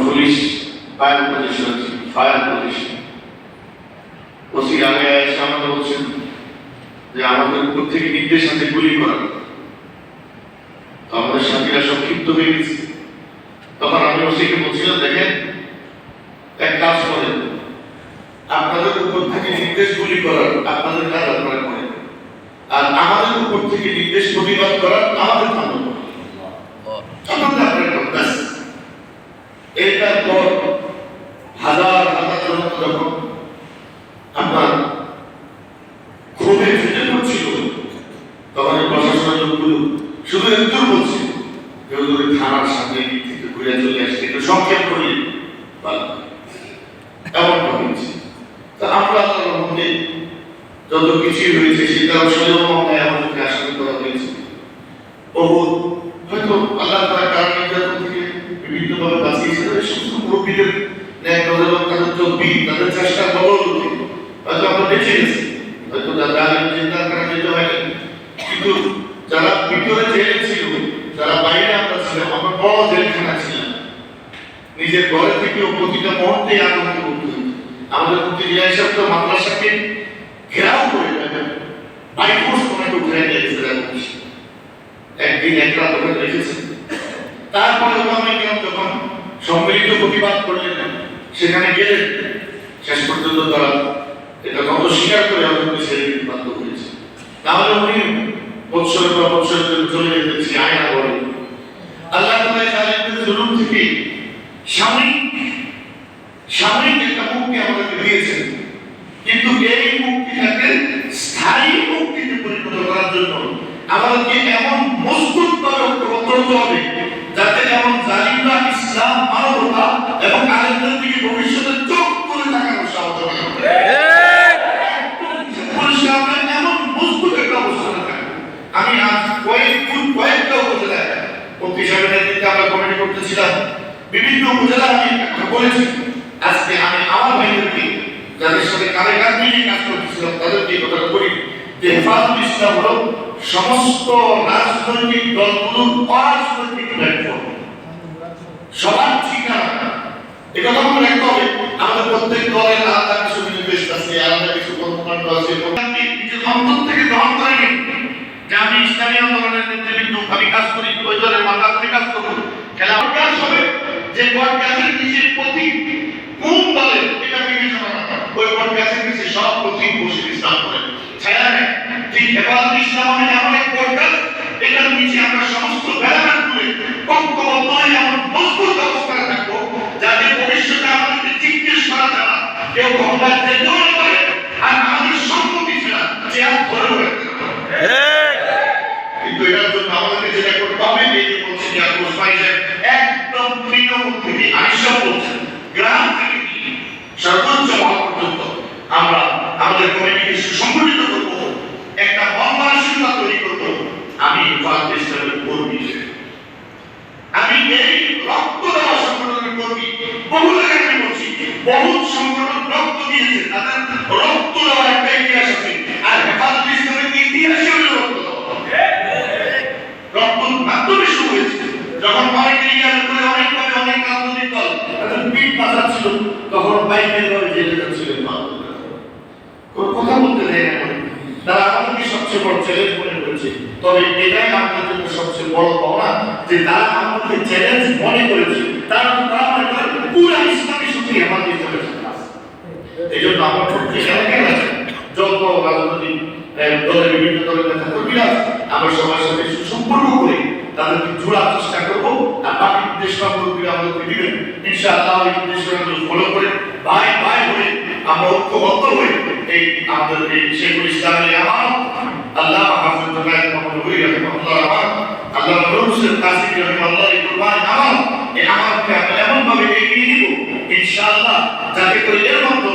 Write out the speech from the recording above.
Police fire position আছে, fire position OC আগে এসে আমাকে বলছেন যে আমাদের উপর থেকে নির্দেশ আছে গুলি করার। আমাদের সাথীরা সব ক্ষিপ্ত হয়ে গেছে। তখন আমি ওসিকে বলছিলাম, দেখেন এক কাজ করেন, আপনাদের উপর থেকে নির্দেশ গুলি করার আপনাদের কাজ আপনারা করেন, আর আমাদের উপর থেকে নির্দেশ প্রতিবাদ করার আমাদের কাজ এটার পর হাজার হাজার জনতা যখন আপনার ক্ষোভে ফেটে পড়ছিল, তখন প্রশাসনের লোকগুলো শুধু একটু বলছে কেউ যদি থানার সামনে থেকে ঘুরে চলে আসছে, একটু সংক্ষেপ করলে ভালো, এমন হয়েছে। তা আমরা আল্লাহর মধ্যে যত কিছুই হয়েছে সেটা আসলেও মামলায় আমাদেরকে আসামি করা হয়েছে। বহুত হয়তো আল্লাহ তাআলা কারণ নির্যাতন থেকে বিভিন্নভাবে বাঁচিয়েছে, সমস্ত মুরব্বীদের ন্যায় নজর তাদের তকবীর তাদের চেষ্টার বদৌলতে হয়তো আমরা বেঁচে গেছি। হয়তো যারা চিন্তার কারণে যেতে হয়নি, কিন্তু যারা ভিতরে জেলে ছিল, যারা বাইরে আমরা ছিলাম, আমরা বড় জেলখানা ছিলাম, নিজের ঘরে থেকেও প্রতিটা মুহূর্তে আতঙ্কে ভুগতে হতো। আমাদের মুফতি জিয়া সাহেব তো মাদ্রাসাকে ঘেরাও করে রাখেন, বাইকোর্স করে ঘুরে নিয়েছে, একদিন এক রাত ওখানে রেখেছেন। তারপরে ওখানে যখন সম্মিলিত প্রতিবাদ করলেন, সেখানে গেলেন, শেষ পর্যন্ত তারা এটা কত স্বীকার করে আমাদেরকে ছেড়ে দিতে বাধ্য হয়েছে। তাহলে উনি বৎসরের পর বৎসর চলে যেতেছি আয়না বলে আল্লাহ তাআলা জালিমদের জুলুম থেকে সাময়িক একটা মুক্তি আমাদেরকে দিয়েছেন, কিন্তু এই মুক্তিটাকে স্থায়ী মুক্তিতে পরিণত করার জন্য আমাদেরকে এমন মজবুত ভাবে ঐক্যবদ্ধ হতে হবে যাতে এমন জালিমরা ইসলাম, মানবতা এবং আলেমদের দিকে ভবিষ্যতে চোখ তুলে তাকানোর সাহস পাবে। এমন মজবুত একটা অবস্থানে থাকবে। আমি আজ কয়েকটা উপজেলায় মন্ত্রী সাহেবের নেতৃত্বে আমরা কমিটি করতেছিলাম, বিভিন্ন উপজেলা আমি বলেছি। আজকে আমি আমার ভাইদেরকে যাদের সাথে কাঁধে কাঁধ মিলিয়ে কাজ করতেছিলাম তাদেরকে এই কথাটা বলি যে হেফাজতুল ইসলাম হলো সমস্ত রাজনৈতিক দলগুলোর অরাজনৈতিক প্ল্যাটফর্ম, সবার ঠিকানা। এটা তো মনে রাখতে হবে, আমাদের প্রত্যেক দলের আলাদা কিছু নির্দেশ আছে, আলাদা কিছু কর্মকাণ্ড আছে। নিজের অন্তর থেকে গ্রহণ করে নিন যে আমি ইসলামী আন্দোলনের নেতৃবৃন্দ, আমি কাজ করি, ওই দলের মাথা আমি কাজ করবো। খেলা কাজ হবে যে বটগাছের নিচে প্রতীক কোন দলের এটা বিবেচনা না, ওই বটগাছের নিচে সব প্রতীক বসে ইসলাম করে ছায়া নেয়। ঠিক হেফাজতুল ইসলাম মানে এমন এক বটগাছ, এটার নিচে আমরা সমস্ত ব্যানার তুলে ঐক্যবদ্ধ হয়ে এমন মজবুত অবস্থানে থাকবো যাতে ভবিষ্যতে আমাদেরকে জিজ্ঞেস করা যায় না, কেউ ক্ষমতায় যেতেও না পারে, আর আমাদের সম্মতি ছাড়া চেয়ার ধরেও রাখতে না পারে। কিন্তু এটার জন্য আমাদেরকে যেটা করতে হবে, এই যে বলছি যে একদম তৃণমূল থেকে আইসব বলছেন, গ্রাম থেকে সর্বোচ্চ মহল পর্যন্ত আমরা আমাদের কমিটিকে সুসংগঠিত করব, একটা মন-মানসিকতা তৈরি করব। আমি হেফাজতুল ইসলামের কর্মী, আমি এই রক্ত দেওয়া সংগঠনের কর্মী। বহু জায়গায় আমি বলছি, বহু সংগঠন রক্ত দিয়েছে, তাদের রক্ত দেওয়ার একটা ইতিহাস আছে, আর হেফাজতুল ইসলামের ইতিহাসে হলো রক্ত দেওয়া। রক্ত মাধ্যমে শুরু হয়েছে, যখন অনেক এরিয়ার উপরে অনেকভাবে অনেক রাজনৈতিক দল তাদের পিঠ বাঁচাচ্ছিল, তখন বাইকের ভাবে জেলে যাচ্ছিলেন। কথা বলতে দেয় না, তারা আমাদেরকে সবচেয়ে বড় চ্যালেঞ্জ মনে করেছে। তবে এটাই আমাদের জন্য সবচেয়ে বড় পাওনা যে তারা আমাদেরকে চ্যালেঞ্জ মনে করেছে, তারা মনে করে পুরো ইসলামী শক্তি আমাদের ভিতরে আছে। এই জন্য আমার পক্ষে যত রাজনৈতিক দলের বিভিন্ন দলের নেতা কর্মীরা আমরা সবার সাথে সুসম্পর্ক করে তাদেরকে জোড়ার চেষ্টা করবো, আর বাকি নির্দেশনাগুলো আমাদেরকে দিবেন। ইনশাআল্লাহ এই নির্দেশনাগুলো ফলো করে ভাই ভাই হয়ে আমরা ঐক্যবদ্ধ হয়ে এই আমাদের এই শেখুল ইসলামের আমানত আল্লাহ হাফেজ মোহাম্মদ ওলি রাহিমাহুল্লাহ আমানত, আল্লাহ রসুল কাসিম রাহিমাহুল্লাহ এই কুরবানি আমানত, এই আমানতকে আমরা এমন ভাবে এগিয়ে নিব ইনশাআল্লাহ যাতে করে এর মধ্যে